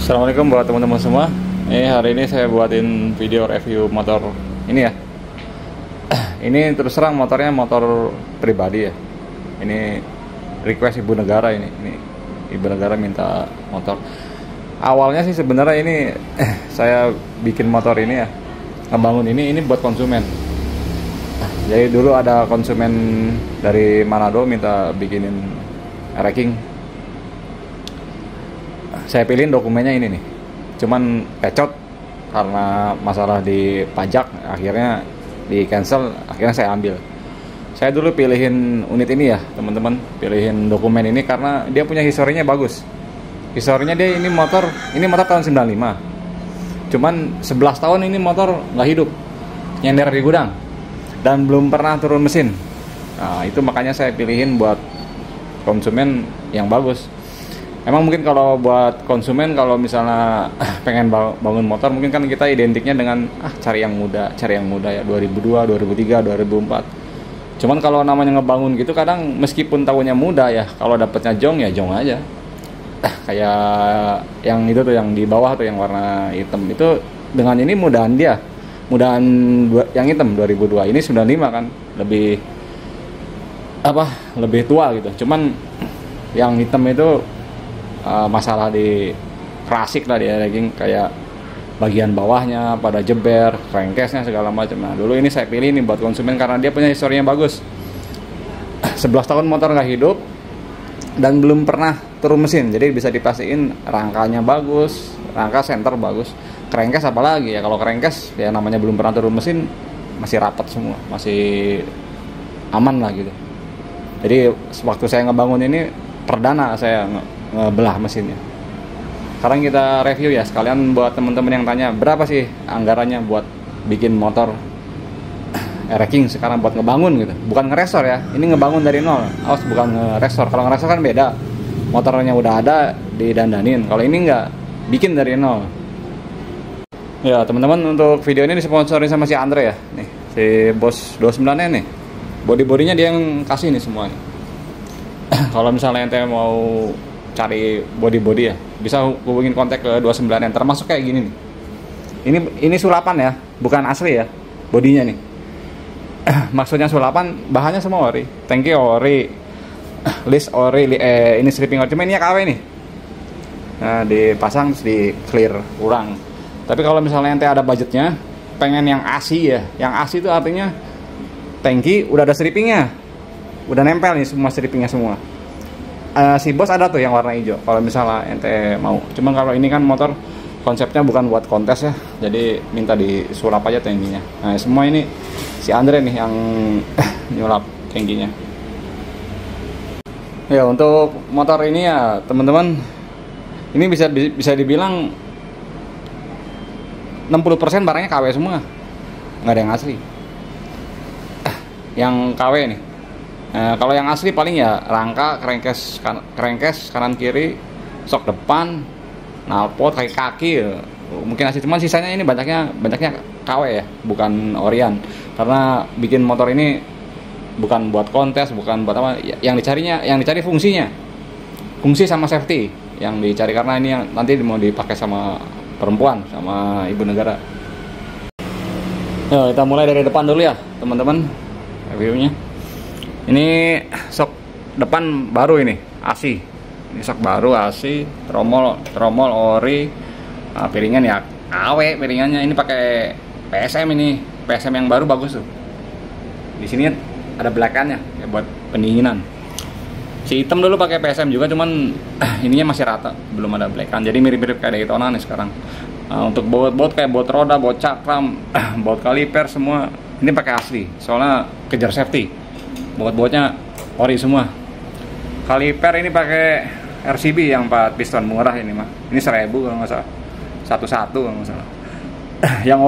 Assalamualaikum buat teman-teman semua. Hari ini saya buatin video review motor ini ya. Ini terus terang motornya motor pribadi ya. Ini request ibu negara ini. Ibu negara minta motor. Awalnya sih sebenarnya ini saya bikin motor ini ya, ngebangun ini buat konsumen. Jadi dulu ada konsumen dari Manado minta bikinin racking. Saya pilihin dokumennya ini nih, cuman pecot karena masalah di pajak, akhirnya di cancel, akhirnya saya ambil. Saya dulu pilihin unit ini ya teman-teman, pilihin dokumen ini karena dia punya historinya bagus. Historinya dia ini motor tahun 95, cuman 11 tahun ini motor nggak hidup, nyender di gudang dan belum pernah turun mesin. Nah itu makanya saya pilihin buat konsumen yang bagus. Emang mungkin kalau buat konsumen, kalau misalnya pengen bangun motor, mungkin kan kita identiknya dengan cari yang muda ya, 2002, 2003, 2004. Cuman kalau namanya ngebangun gitu, kadang meskipun tahunya muda ya, kalau dapetnya jong ya jong aja. Kayak yang itu tuh, yang di bawah tuh yang warna hitam itu, dengan ini mudahan yang hitam 2002, ini 95 kan, lebih tua gitu. Cuman yang hitam itu masalah di klasik lah dia, kayak bagian bawahnya pada jeber, crankcase-nya segala macam. Nah dulu ini saya pilih ini buat konsumen karena dia punya historinya bagus. 11 tahun motor nggak hidup dan belum pernah turun mesin, jadi bisa dipastiin rangkanya bagus, rangka senter bagus, crankcase apalagi ya. Kalau crankcase ya namanya belum pernah turun mesin, masih rapat semua, masih aman lah gitu. Jadi waktu saya ngebangun ini perdana saya ngebelah mesinnya. Sekarang kita review ya, sekalian buat teman-teman yang tanya berapa sih anggarannya buat bikin motor racking sekarang buat ngebangun gitu. Bukan ngerestor ya, ini ngebangun dari nol. Awas, bukan ngerestor. Kalau ngerestor kan beda, motornya udah ada didandanin. Kalau ini nggak, bikin dari nol. Ya teman-teman, untuk video ini disponsorin sama si Andre ya, nih si bos 29-nya nih. Body-bodinya dia yang kasih nih semua nih. Kalau misalnya ente mau cari body ya, bisa hubungin kontak ke 29N, termasuk kayak gini nih. Ini sulapan ya, bukan asli ya bodinya nih. Maksudnya sulapan, bahannya semua ori, tangki ori, list ori, ini stripping ori, cuma ini KW nih. Nah dipasang terus di clear ulang. Tapi kalau misalnya ente ada budgetnya, pengen yang ASI ya, yang ASI itu artinya tangki udah ada strippingnya, udah nempel nih semua strippingnya semua. Si bos ada tuh yang warna hijau kalau misalnya ente mau. Cuman kalau ini kan motor konsepnya bukan buat kontes ya, jadi minta disulap aja tangkinya. Nah semua ini si Andre nih yang nyulap tangkinya. Ya untuk motor ini ya teman-teman, ini bisa dibilang 60% barangnya KW semua, nggak ada yang asli. Yang KW nih. Kalau yang asli paling ya rangka, crankcase kanan kiri, sok depan, knalpot, kaki ya. Mungkin asli, cuman sisanya ini banyaknya KW ya, bukan orian. Karena bikin motor ini bukan buat kontes, bukan buat apa. Yang dicari fungsinya, fungsi sama safety yang dicari, karena ini yang nanti mau dipakai sama perempuan, sama ibu negara. Kita mulai dari depan dulu ya teman-teman reviewnya. Ini sok depan baru ini, ASI. Ini sok baru ASI, tromol ori, piringan ya KW piringannya. Ini pakai PSM, ini PSM yang baru bagus tuh. Di sini ada belakangnya ya buat pendinginan. Si hitam dulu pakai PSM juga, cuman ininya masih rata, belum ada belakan. Jadi mirip-mirip kayak Daytona nih sekarang. Untuk baut kayak baut roda, baut cakram, baut kaliper semua ini pakai asli. Soalnya kejar safety. Baut-bautnya ori semua. Kaliper ini pakai RCB yang 4 piston murah ini mah. Ini 1000 kalau nggak salah. 11 kalau nggak salah. Yang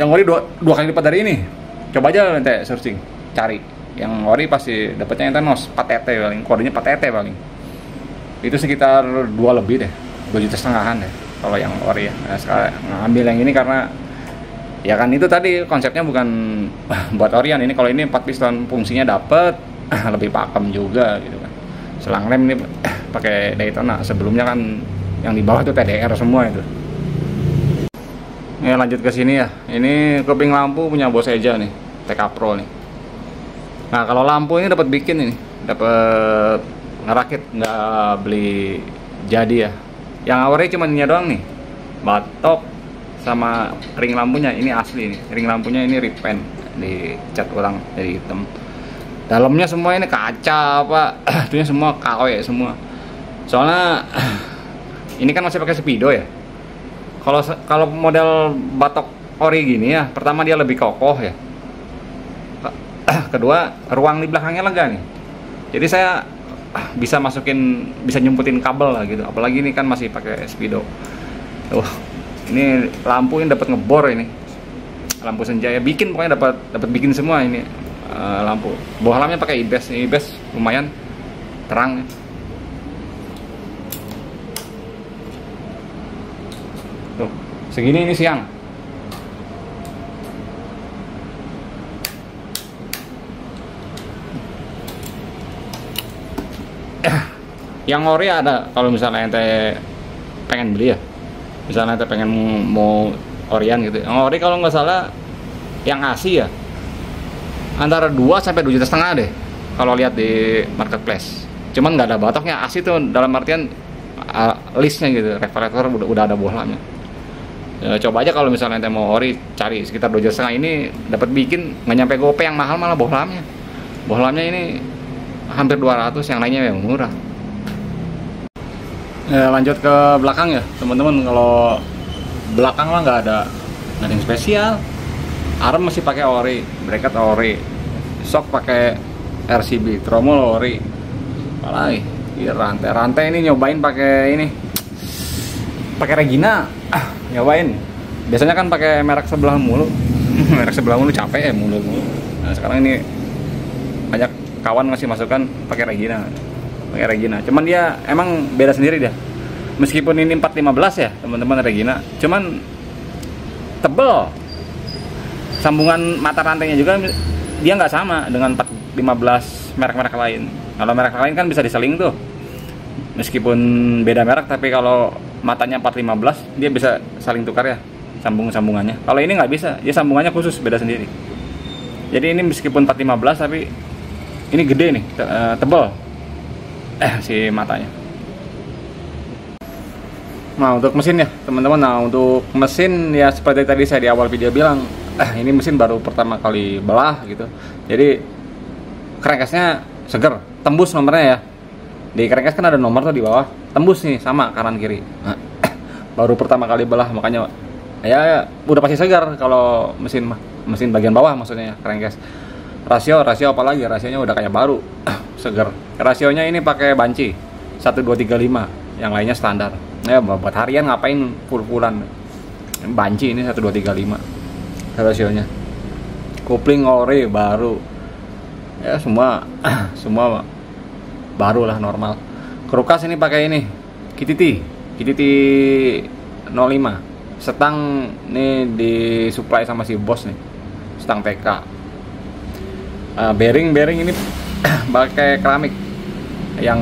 ori dua kali lipat dari ini. Coba aja nanti searching, cari. Yang ori pasti dapatnya yang tenos 4TT paling, kodenya 4TT paling. Itu sekitar 2 lebih deh. 2,5 juta deh kalau yang ori ya. Nah, sekarang ngambil yang ini karena ya kan itu tadi konsepnya bukan buat orian. Ini kalau ini 4 piston fungsinya dapet, lebih pakem juga gitu kan. Selang rem ini pakai Daytona, sebelumnya kan yang di bawah itu TDR semua itu. Ya lanjut ke sini ya. Ini kuping lampu punya Bos Eja nih, TK Pro nih. Nah kalau lampu ini dapat bikin ini, dapat ngerakit, nggak beli jadi ya. Yang awalnya cuma ini doang nih, batok sama ring lampunya ini asli nih. Ring lampunya ini repaint, dicat ulang jadi hitam. Dalamnya semua ini kaca apa, itunya semua KW semua. Soalnya ini kan masih pakai Speedo ya. Kalau model batok ori gini ya, pertama dia lebih kokoh ya. Kedua, ruang di belakangnya lega nih. Jadi saya bisa bisa nyumputin kabel lah gitu. Apalagi ini kan masih pakai Speedo. Ini lampu ini dapat ngebor ini. Lampu senja ya, bikin pokoknya dapat bikin semua ini. Lampu bohlamnya pakai IBES. IBES lumayan terang. Tuh, segini ini siang. Yang ori ada kalau misalnya ente pengen beli ya. Misalnya ente pengen mau orian gitu. Yang ori kalau nggak salah yang ASI ya. Antara 2 sampai 2,5 juta deh kalau lihat di marketplace. Cuman nggak ada batoknya. ASI tuh dalam artian listnya gitu, reflektor udah ada bohlamnya. Ya, coba aja kalau misalnya ente mau ori, cari sekitar 2,5 juta ini dapat bikin nggak nyampe gope, yang mahal malah bohlamnya. Bohlamnya ini hampir 200, yang lainnya yang murah. Ya, lanjut ke belakang ya teman-teman. Kalau belakang lah nggak ada yang spesial. Arm masih pakai ori, bracket ori, shock pakai RCB, tromol ori. Apalagi rantai ini nyobain pakai ini, pakai Regina. Nyobain. Biasanya kan pakai merek sebelah mulu. Merek sebelah mulu capek ya mulu. Nah sekarang ini banyak kawan ngasih masukan pakai Regina. Cuman dia emang beda sendiri dia. Meskipun ini 415 ya teman-teman Regina, cuman tebel. Sambungan mata rantainya juga dia nggak sama dengan 415 merek-merek lain. Kalau merek lain kan bisa diseling tuh, meskipun beda merek, tapi kalau matanya 415 dia bisa saling tukar ya sambungannya. Kalau ini nggak bisa, dia sambungannya khusus beda sendiri. Jadi ini meskipun 415 tapi ini gede nih, tebel si matanya. Nah untuk mesin ya teman-teman, untuk mesin ya seperti tadi saya di awal video bilang, ini mesin baru pertama kali belah gitu. Jadi crankcase-nya seger, tembus nomornya ya. Di crankcase kan ada nomor tuh di bawah, tembus nih sama kanan kiri. Baru pertama kali belah, makanya ya udah pasti segar kalau mesin bagian bawah maksudnya ya, crankcase. Rasio apalagi, rasionya udah kayak baru, seger. Rasionya ini pakai banci 1235, yang lainnya standar. Ya buat harian ngapain full-fullan. Banci ini 1235 rasionya. Kopling ori baru. Ya semua baru lah, normal. Kerukas ini pakai ini KTT 05. Setang nih disuplai sama si bos nih, setang TK. Bearing ini pakai keramik, yang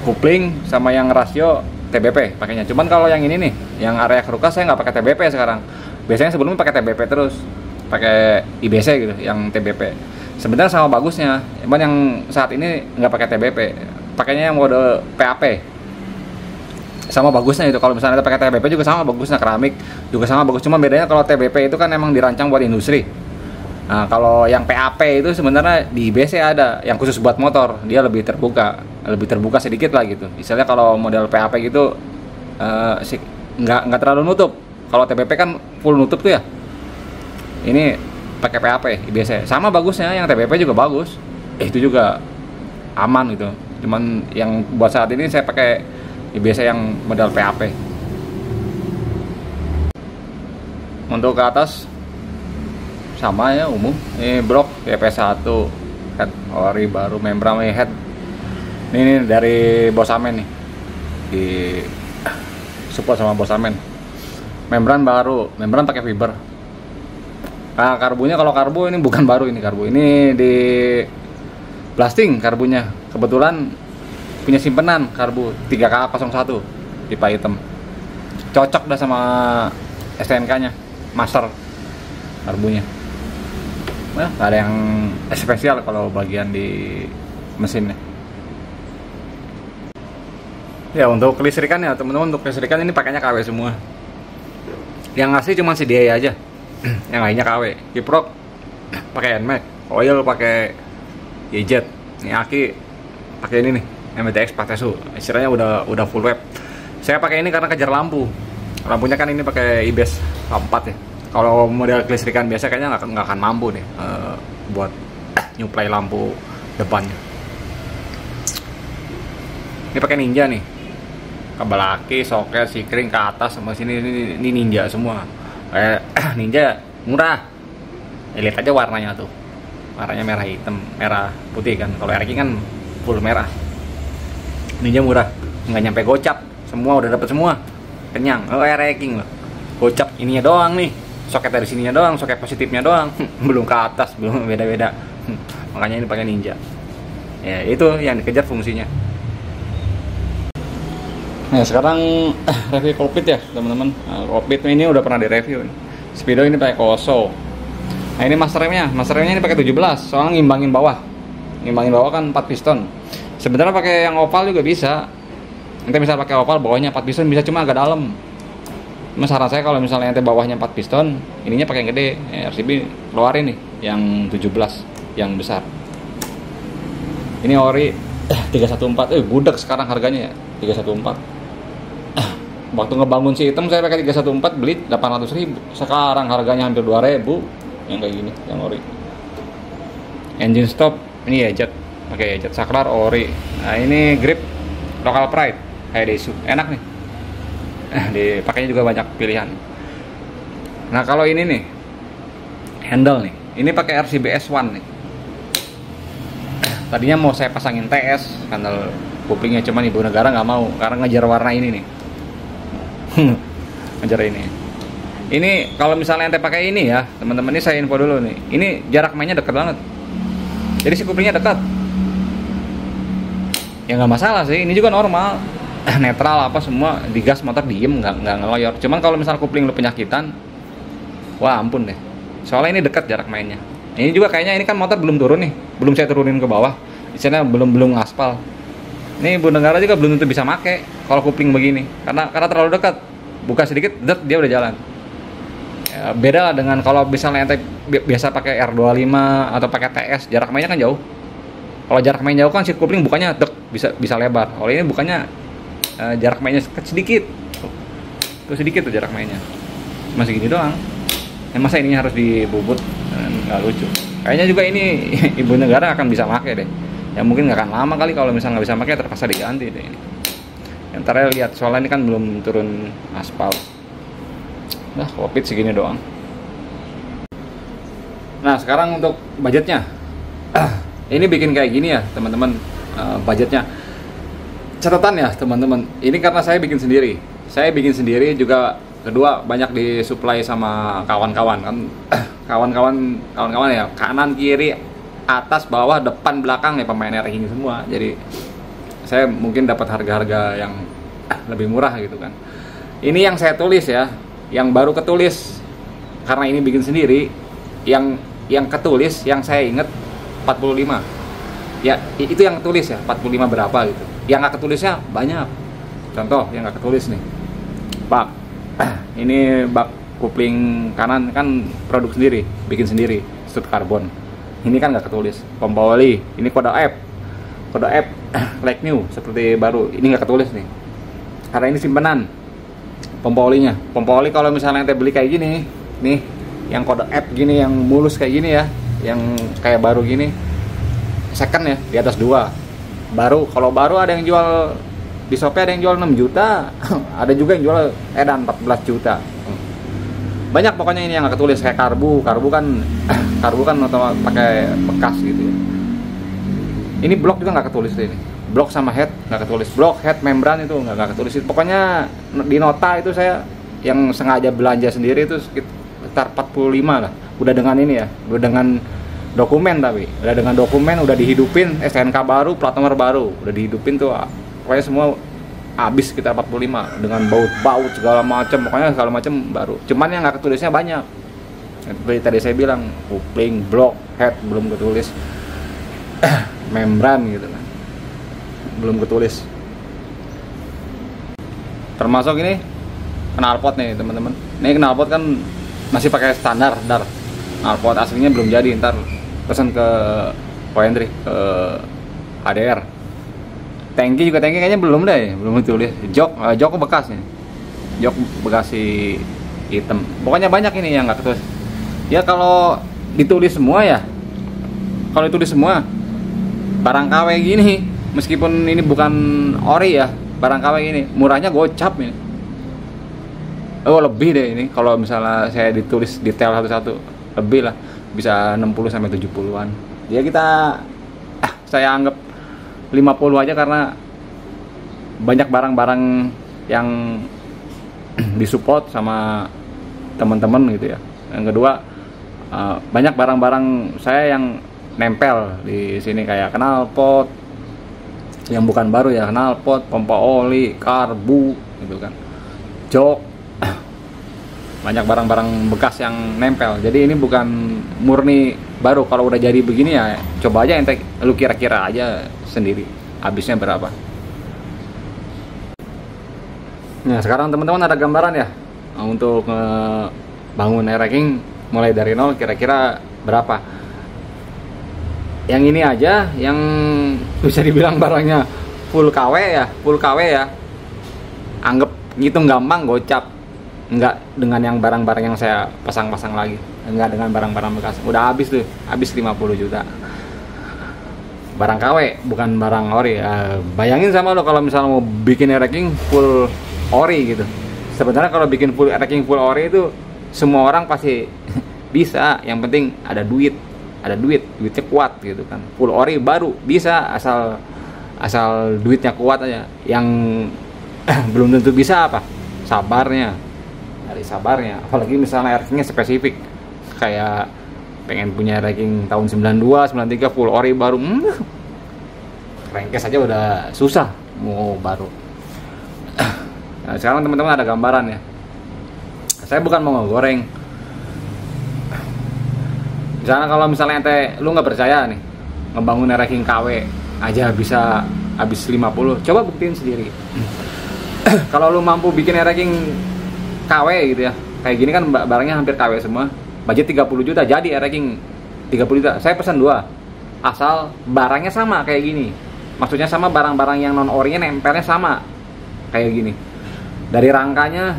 kopling sama yang rasio TBP pakainya. Cuman kalau yang ini nih, yang area kerukas saya nggak pakai TBP sekarang. Biasanya sebelumnya pakai TBP terus, pakai IBC gitu, yang TBP. Sebenarnya sama bagusnya, cuman yang saat ini nggak pakai TBP, pakainya yang mode PAP. Sama bagusnya itu. Kalau misalnya pakai TBP juga sama bagusnya, keramik juga sama bagus. Cuma bedanya kalau TBP itu kan emang dirancang buat industri. Nah kalau yang PAP itu sebenarnya di IBC ada yang khusus buat motor, dia lebih terbuka sedikit lah gitu. Misalnya kalau model PAP gitu nggak terlalu nutup. Kalau TBP kan full nutup tuh ya. Ini pakai PAP IBC, sama bagusnya. Yang TBP juga bagus, itu juga aman gitu. Cuman yang buat saat ini saya pakai IBC yang model PAP. Untuk ke atas sama ya, umum. Ini blok YP1, head ori baru, membran head. Ini dari Bosamen nih, di support sama Bosamen. Membran baru, membran pakai fiber. Nah karbunya, kalau karbu ini bukan baru, ini karbu ini di blasting karbunya. Kebetulan punya simpenan karbu 3K01 pipa hitam, cocok dah sama STNK nya master karbunya. Nah, gak ada yang spesial kalau bagian di mesinnya. Ya untuk kelistrikan ya teman-teman, untuk kelistrikan ini pakainya KW semua. Yang asli cuma CDI aja, yang lainnya KW. Kiprok pakai NMAX, oil pakai YZ, ini aki pakai ini nih MTX Patesu, istilahnya udah full web. Saya pakai ini karena kejar lampu. Lampunya kan ini pakai IBES 4 ya. Kalau model kelistrikan biasa kayaknya nggak akan mampu nih buat nyuplai lampu depannya. Ini pakai Ninja nih, kabel aki, soket, sikring ke atas sama sini ini Ninja semua. Ninja murah. Lihat aja warnanya tuh, warnanya merah hitam, merah putih kan. Kalau RX kan full merah. Ninja murah, nggak nyampe gocap, semua udah dapat semua, kenyang. RX loh, gocap ininya doang nih. Soket dari sininya doang, soket positifnya doang, belum ke atas, belum beda-beda. Makanya ini pakai Ninja. Ya itu yang dikejar fungsinya. Nah sekarang review kokpit ya teman-teman. Kokpit ini udah pernah direview. Speedo ini pakai Koso. Nah ini master remnya ini pakai 17, soalnya ngimbangin bawah kan 4 piston. Sebenarnya pakai yang oval juga bisa. Nanti bisa pakai oval, bawahnya 4 piston bisa, cuma agak dalam. Saran saya kalau misalnya nanti bawahnya 4 piston, ininya pakai yang gede, RCB keluarin nih yang 17, yang besar. Ini ori 314, budak sekarang harganya ya, 314. Waktu ngebangun si hitam saya pakai 314, beli 800.000. Sekarang harganya hampir 2.000 yang kayak gini, yang ori. Engine stop, ini ya jet, pakai jet saklar ori. Nah ini grip Local Pride, kayak Daisu, enak nih. Dipakainya juga banyak pilihan. Nah kalau ini nih handle nih, ini pakai RCB S1 nih. Tadinya mau saya pasangin TS handle kuplingnya, cuman ibu negara nggak mau karena ngejar warna ini nih. Ngejar ini. Ini kalau misalnya ente pakai ini ya teman-teman, ini saya info dulu nih. Ini jarak mainnya dekat banget. Jadi si kuplingnya dekat. Ya nggak masalah sih, ini juga normal. Netral apa semua, digas motor diem, nggak ngeloyor. Cuman kalau misal kupling lu penyakitan, wah ampun deh. Soalnya ini dekat jarak mainnya. Ini juga kayaknya ini kan motor belum turun nih, belum saya turunin ke bawah. Istilahnya belum ngaspal. Ini Ibu Negara juga belum tentu bisa make kalau kupling begini, karena terlalu dekat. Buka sedikit, dia udah jalan. Ya, beda lah dengan kalau misalnya ente biasa pakai R25 atau pakai TS, jarak mainnya kan jauh. Kalau jarak main jauh kan si kupling bukannya bisa lebar. Kalau ini bukannya jarak mainnya sedikit, tuh sedikit tuh jarak mainnya, masih gini doang. Masa ininya harus dibubut, nggak lucu. Kayaknya juga ini Ibu Negara akan bisa pakai deh. Ya mungkin nggak akan lama kali kalau misalnya nggak bisa pakai, terpaksa diganti deh ini. Ntar lihat, soalnya ini kan belum turun aspal. Nah kokpit segini doang. Nah sekarang untuk budgetnya, ini bikin kayak gini ya teman-teman, budgetnya. Catatan ya teman-teman, ini karena saya bikin sendiri juga. Kedua, banyak disuplai sama kawan-kawan kan. kawan-kawan ya, kanan kiri atas bawah depan belakang ya pemain ranking semua. Jadi saya mungkin dapat harga-harga yang lebih murah gitu kan. Ini yang saya tulis ya, yang baru ketulis karena ini bikin sendiri. Yang ketulis yang saya inget 45 ya, itu yang ketulis ya, 45 berapa gitu. Yang nggak ketulisnya banyak. Contoh yang nggak ketulis nih, bak ini bak kupling kanan kan produk sendiri, bikin sendiri, stud karbon. Ini kan nggak ketulis. Pompa oli ini kode F like new seperti baru, ini nggak ketulis nih karena ini simpenan. Pompa olinya, pompa oli kalau misalnya ente beli kayak gini nih, yang kode F gini, yang mulus kayak gini ya, yang kayak baru gini, second ya, di atas 2. Baru, kalau baru ada yang jual di Shopee, ada yang jual 6 juta, ada juga yang jual edan 14 juta. Banyak pokoknya ini yang nggak ketulis. Kayak karbu kan atau pakai bekas gitu ya. Ini blok juga nggak ketulis ini. Blok sama head nggak ketulis. Blok, head, membran itu nggak ketulis. Pokoknya di nota itu saya yang sengaja belanja sendiri itu sekitar 45 lah. Udah dengan ini ya, udah dengan dokumen, tapi udah dengan dokumen, udah dihidupin, STNK baru, plat nomor baru, udah dihidupin tuh, pokoknya semua habis kita 45 dengan baut-baut segala macam, pokoknya segala macam baru. Cuman yang nggak ketulisnya banyak. Seperti tadi saya bilang, kopling, blok, head belum ketulis, membran gitu kan, belum ketulis. Termasuk ini knalpot nih teman-teman. Ini knalpot kan masih pakai standar, knalpot aslinya belum jadi, ntar pesan ke Poentry, ke HDR. Tangki juga, tangki kayaknya belum deh, belum ditulis. Jok bekas nih, jok bekas si hitam. Pokoknya banyak ini yang nggak ketulis. Ya kalau ditulis semua ya, kalau ditulis semua barang KW gini, meskipun ini bukan ori ya, barang KW gini murahnya gocap ini. Oh lebih deh ini, kalau misalnya saya ditulis detail satu-satu lebih lah, bisa 60-70-an. Ya kita saya anggap 50 aja, karena banyak barang-barang yang disupport sama teman-teman gitu ya. Yang kedua, banyak barang-barang saya yang nempel di sini, kayak knalpot yang bukan baru ya, knalpot, pompa oli, karbu gitu kan, jok, banyak barang-barang bekas yang nempel. Jadi ini bukan murni baru. Kalau udah jadi begini ya coba aja ente, lu kira-kira aja sendiri habisnya berapa. Nah sekarang teman-teman ada gambaran ya untuk bangun racking mulai dari nol kira-kira berapa. Yang ini aja yang bisa dibilang barangnya full KW ya, anggap ngitung gampang gocap. Enggak dengan yang barang-barang yang saya pasang-pasang lagi, enggak dengan barang-barang bekas, udah habis tuh, habis 50 juta barang KW, bukan barang ori. Bayangin sama lo kalau misalnya mau bikin racking full ori gitu. Sebenarnya kalau bikin full racking full ori itu semua orang pasti bisa, yang penting ada duitnya kuat gitu kan. Full ori baru bisa, asal duitnya kuat aja. Yang belum tentu bisa apa? Sabarnya, apalagi misalnya rackingnya spesifik, kayak pengen punya racking tahun 92, 93 full ori baru, crankcase aja udah susah mau baru. Nah, sekarang teman-teman ada gambaran ya. Saya bukan mau ngegoreng. Misalnya kalau misalnya ente lu nggak percaya nih, ngebangun racking KW aja bisa habis 50, coba buktiin sendiri. Kalau lu mampu bikin racking KW gitu ya, kayak gini kan barangnya hampir KW semua, budget 30 juta jadi racking 30 juta. Saya pesan 2, asal barangnya sama kayak gini, maksudnya sama barang-barang yang non orinya nempelnya sama kayak gini, dari rangkanya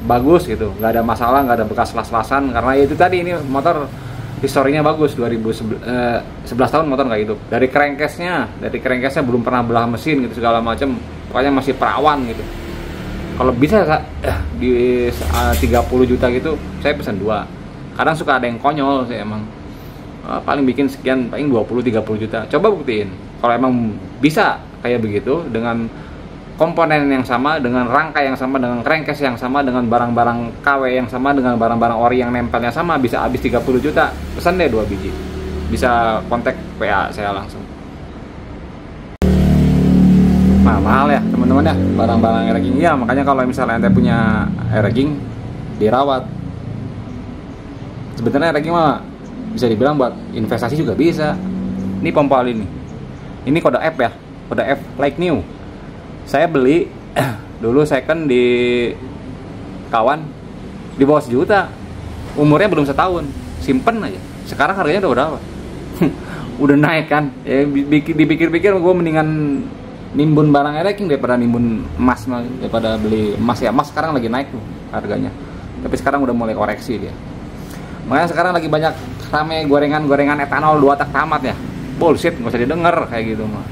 bagus gitu, nggak ada masalah, nggak ada bekas las-lasan, karena itu tadi ini motor historinya bagus, 11 tahun motor nggak hidup. Dari crankcase-nya belum pernah belah mesin gitu segala macam, pokoknya masih perawan gitu. Kalau bisa di 30 juta gitu, saya pesan 2. Kadang suka ada yang konyol, saya emang paling bikin sekian, paling 20-30 juta. Coba buktiin kalau emang bisa kayak begitu, dengan komponen yang sama, dengan rangka yang sama, dengan crankcase yang sama, dengan barang-barang KW yang sama, dengan barang-barang ori yang nempelnya sama, bisa habis 30 juta. Pesan deh 2 biji, bisa kontak WA saya langsung. Nah mahal ya teman-teman ya barang-barang racking ya, makanya kalau misalnya ente punya racking dirawat. Sebenarnya racking mah bisa dibilang buat investasi juga bisa. Ini pompa oli nih, ini kode F ya, kode F like new. Saya beli dulu second di kawan di bawah 1 juta, umurnya belum setahun, simpen aja. Sekarang harganya udah berapa? Udah naik kan ya, dipikir-pikir gue mendingan nimbun barang racking daripada nimbun emas, daripada beli emas ya. Emas sekarang lagi naik tuh harganya, tapi sekarang udah mulai koreksi dia. Makanya sekarang lagi banyak rame gorengan etanol 2 tak tamat ya. Bullshit, nggak usah didengar kayak gitu mah.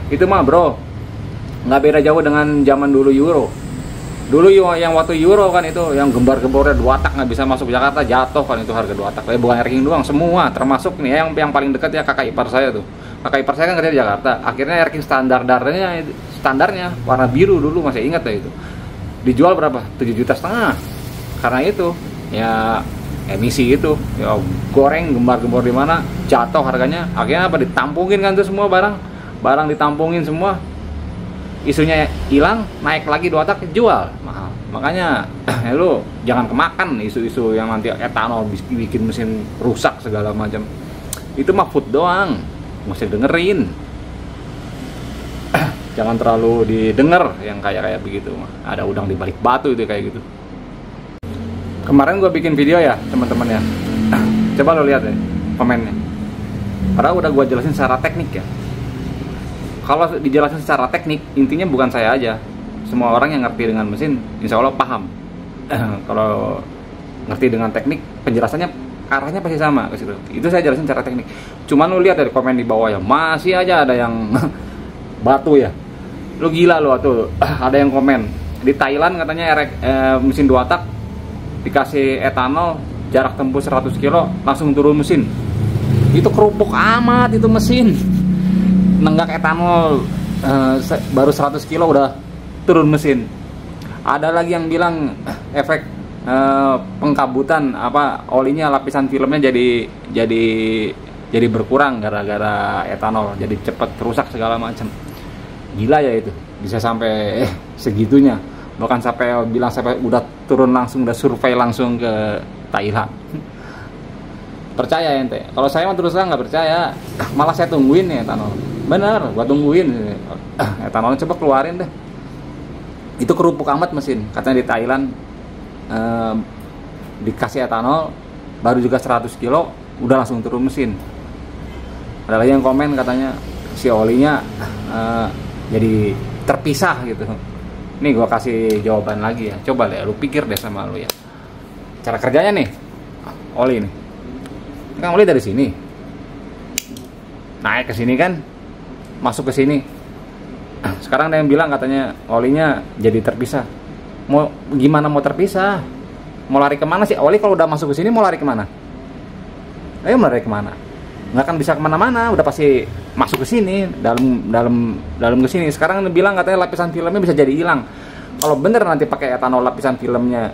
Itu mah bro, nggak beda jauh dengan zaman dulu Euro. Dulu yang waktu Euro kan itu yang gembar-gembornya 2 tak nggak bisa masuk Jakarta, jatuh kan itu harga 2 tak. Bukan racking doang, semua termasuk nih yang paling dekat ya kakak ipar saya tuh. Kakak ipar saya kan kerja di Jakarta. Akhirnya racking standarnya warna biru dulu, masih ingat ya itu. Dijual berapa? 7,5 juta. Karena itu ya emisi itu ya, goreng gembar-gembor di mana jatuh harganya, akhirnya apa, ditampungin kan tuh semua barang ditampungin semua, isunya hilang, naik lagi 2 tak jual mahal. Makanya lu jangan kemakan isu-isu yang nanti etanol bikin mesin rusak segala macam. Itu mah food doang, nggak usah dengerin. Jangan terlalu didengar yang kayak begitu mah. Ada udang di balik batu itu kayak gitu. Kemarin gue bikin video ya teman-teman ya. Coba lo lihat ya komennya. Padahal udah gue jelasin secara teknik ya. Kalau dijelasin secara teknik, intinya bukan saya aja. Semua orang yang ngerti dengan mesin, insya Allah paham. Kalau ngerti dengan teknik, penjelasannya arahnya pasti sama ke situ. Itu saya jelasin secara teknik. Cuman lo lihat dari komen di bawah ya, masih aja ada yang batu ya. Lu gila lu tuh. Ada yang komen di Thailand katanya mesin 2 tak dikasih etanol jarak tempuh 100 kilo langsung turun mesin. Itu kerupuk amat itu mesin. Nenggak etanol baru 100 kilo udah turun mesin. Ada lagi yang bilang efek pengkabutan apa olinya, lapisan filmnya jadi berkurang gara-gara etanol, jadi cepat rusak segala macam. Gila ya itu, bisa sampai segitunya. Bahkan sampai bilang sampai udah turun langsung, udah survei langsung ke Thailand. Percaya ente? Kalau saya mah terus terang nggak percaya, malah saya tungguin nih etanol. Bener, gua tungguin etanolnya, coba keluarin deh. Itu kerupuk amat mesin, katanya di Thailand dikasih etanol baru juga 100 kilo udah langsung turun mesin. Ada lagi yang komen katanya si olinya jadi terpisah gitu. Nih gua kasih jawaban lagi ya. Coba deh lu pikir deh sama lu ya. Cara kerjanya nih oli nih. Ini kan oli dari sini. Naik ke sini kan, masuk ke sini. Sekarang ada yang bilang katanya olinya jadi terpisah. Mau gimana mau terpisah? Mau lari kemana sih? Oli kalau udah masuk ke sini mau lari kemana? Ayo mau lari kemana? Nggak akan bisa kemana-mana, udah pasti masuk ke sini, dalam ke sini. Sekarang bilang katanya lapisan filmnya bisa jadi hilang. Kalau bener nanti pakai etanol lapisan filmnya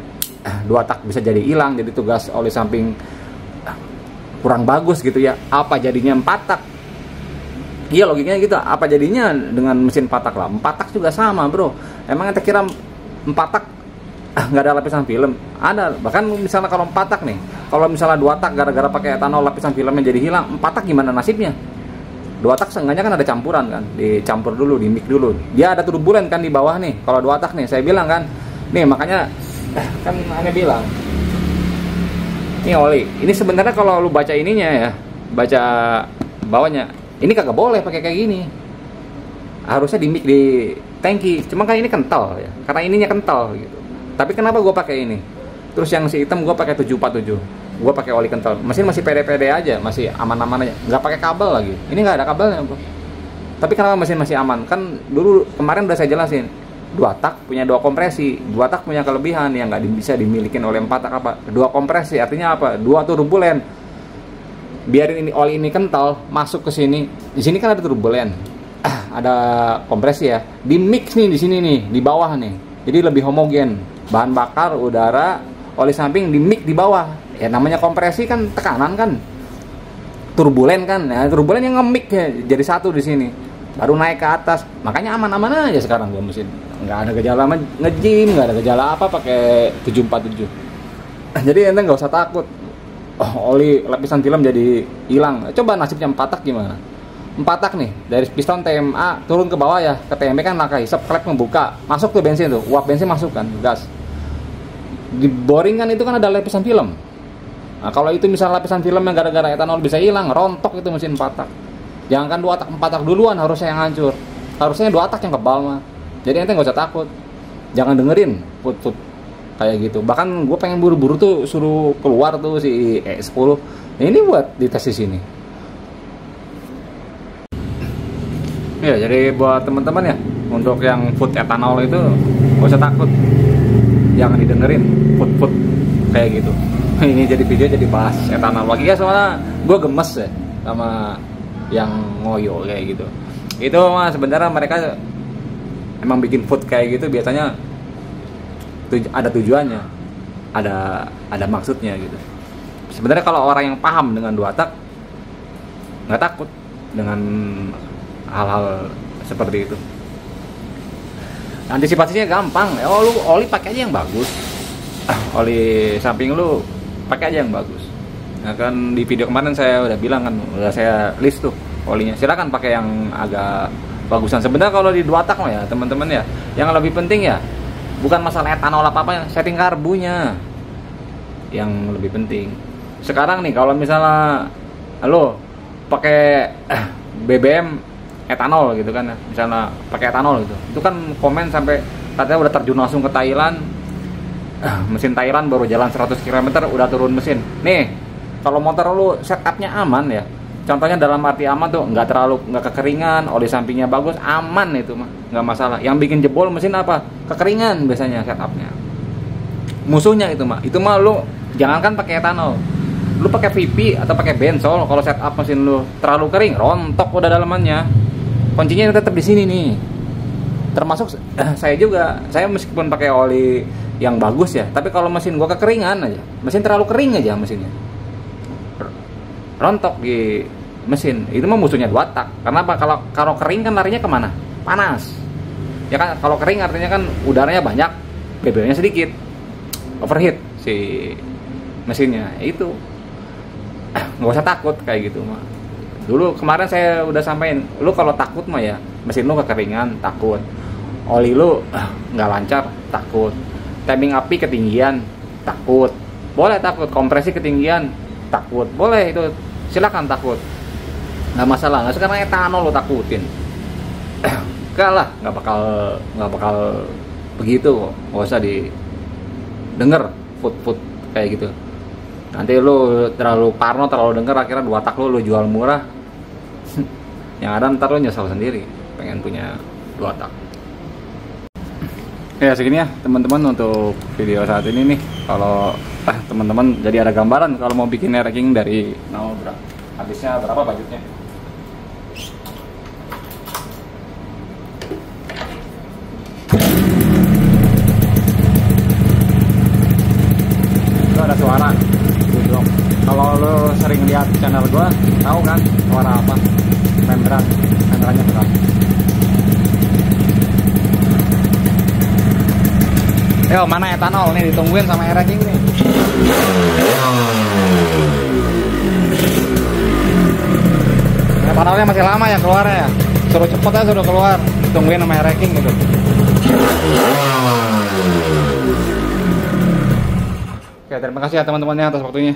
2 tak bisa jadi hilang, jadi tugas oli samping kurang bagus gitu ya. Apa jadinya 4 tak? Iya logikanya gitu. Apa jadinya dengan mesin 4 tak lah? 4 tak juga sama bro. Emang kita kira 4 tak nggak ada lapisan film? Ada. Bahkan misalnya kalau 4 tak nih, kalau misalnya 2 tak gara-gara pakai etanol lapisan filmnya jadi hilang, 4 tak gimana nasibnya? 2 tak seenggaknya kan ada campuran kan, dicampur dulu, di mix dulu. Dia ada turbulen kan di bawah nih. Kalau 2 tak nih, saya bilang kan, nih makanya kan hanya bilang, ini oli. Ini sebenarnya kalau lu baca ininya ya, baca bawahnya, ini kagak boleh pakai kayak gini. Harusnya di mix di tangki. Cuma kan ini kental ya, karena ininya kental gitu. Tapi kenapa gue pakai ini? Terus yang si hitam gue pakai 747. Gue pakai oli kental. Mesin masih pede-pede aja, masih aman-aman aja. Nggak pakai kabel lagi. Ini nggak ada kabelnya, bro. Tapi kenapa mesin masih aman? Kan dulu kemarin udah saya jelasin. 2 tak punya 2 kompresi. 2 tak punya kelebihan yang nggak bisa dimiliki oleh 4 tak apa? 2 kompresi artinya apa? 2 turbulen. Biarin ini oli ini kental masuk ke sini. Di sini kan ada turbulen. Ada kompresi ya. Di mix nih di sini nih, di bawah nih. Jadi lebih homogen. Bahan bakar, udara, oli samping di mix di bawah. Ya namanya kompresi kan tekanan kan. Turbulen kan. Nah, turbulen yang nge-mix ya jadi satu di sini. Baru naik ke atas. Makanya aman-aman aja sekarang gua mesin. Nggak ada gejala nge-gym, nggak ada gejala apa pakai 747. Jadi ente nggak usah takut. Oli lapisan film jadi hilang. Coba nasibnya 4 tak gimana? 4 tak nih, dari piston TMA turun ke bawah ya, ke TMB kan langkah hisap, klep membuka, masuk tuh bensin tuh, uap bensin masuk kan, gas. Di boring kan itu kan ada lapisan film. Nah kalau itu misalnya lapisan film yang gara-gara etanol bisa hilang, rontok itu mesin 4 tak. Jangan kan 2 tak, 4 tak duluan harusnya yang hancur. Harusnya 2 tak yang kebal mah. Jadi ente nggak usah takut. Jangan dengerin put kayak gitu. Bahkan gue pengen buru-buru tuh suruh keluar tuh si E10. Nah, ini buat dites di sini. Ya, jadi buat teman-teman ya, untuk yang food etanol itu gak usah takut, jangan didengerin food kayak gitu. Ini jadi video jadi bahas etanol lagi ya, soalnya gue gemes ya sama yang ngoyo kayak gitu. Itu mah sebenarnya mereka emang bikin food kayak gitu biasanya ada tujuannya, ada maksudnya gitu. Sebenarnya kalau orang yang paham dengan 2 tak nggak takut dengan hal-hal seperti itu. Antisipasinya gampang. Lu oli pakai aja yang bagus. Oli samping lu pakai aja yang bagus. Nah kan di video kemarin saya udah bilang kan, udah saya list tuh olinya. Silakan pakai yang agak bagusan. Sebenarnya kalau di 2 tak mah ya teman-teman ya, yang lebih penting ya bukan masalah etanol apa-apa, setting karbunya yang lebih penting. Sekarang nih kalau misalnya lo pakai BBM etanol gitu kan, misalnya pakai etanol gitu, itu kan komen sampai katanya udah terjun langsung ke Thailand. Mesin Thailand baru jalan 100 km udah turun mesin. Nih, kalau motor lu setupnya aman ya. Contohnya dalam arti aman tuh nggak kekeringan, oli sampingnya bagus, aman itu mah, nggak masalah. Yang bikin jebol mesin apa? Kekeringan biasanya setupnya. Musuhnya itu mah lu jangankan pakai etanol. Lu pakai VP atau pakai bensol, kalau setup mesin lu terlalu kering, rontok udah dalamannya. Kuncinya tetap di sini nih. Termasuk saya juga, saya meskipun pakai oli yang bagus ya, tapi kalau mesin gua kekeringan aja, mesin terlalu kering aja mesinnya, rontok di mesin. Itu mah musuhnya 2 tak. Karena apa? Kalau kering kan larinya kemana? Panas. Ya kan, kalau kering artinya kan udaranya banyak, BBM-nya sedikit, overheat si mesinnya. Itu nggak usah takut kayak gitu mah. Dulu kemarin saya udah sampein, lu kalau takut mah ya mesin lu kekeringan, takut. Oli lu nggak lancar, takut. Timing api ketinggian, takut. Boleh takut. Kompresi ketinggian, takut. Boleh itu, silakan takut. Nggak masalah. Nggak sekarang etanol lu takutin. Enggak lah, nggak bakal begitu kok. Nggak usah didengar food kayak gitu. Nanti lu terlalu parno, terlalu denger, akhirnya 2 tak lu jual murah. Yang ada ntar lu nyesal sendiri pengen punya 2 tak. Ya segini ya teman-teman untuk video saat ini nih. Kalau teman-teman jadi ada gambaran kalau mau bikin ranking dari nol berapa, habisnya berapa budgetnya. Itu ada suara. Kalau lo sering lihat channel gua, tahu kan suara apa? Membrannya berapa? Yo, mana etanol nih, ditungguin sama ranking nih. Etanolnya masih lama ya keluarnya ya. Suruh cepet aja, suruh keluar. Ditungguin sama ranking gitu. Oke, terima kasih ya teman-temannya atas waktunya.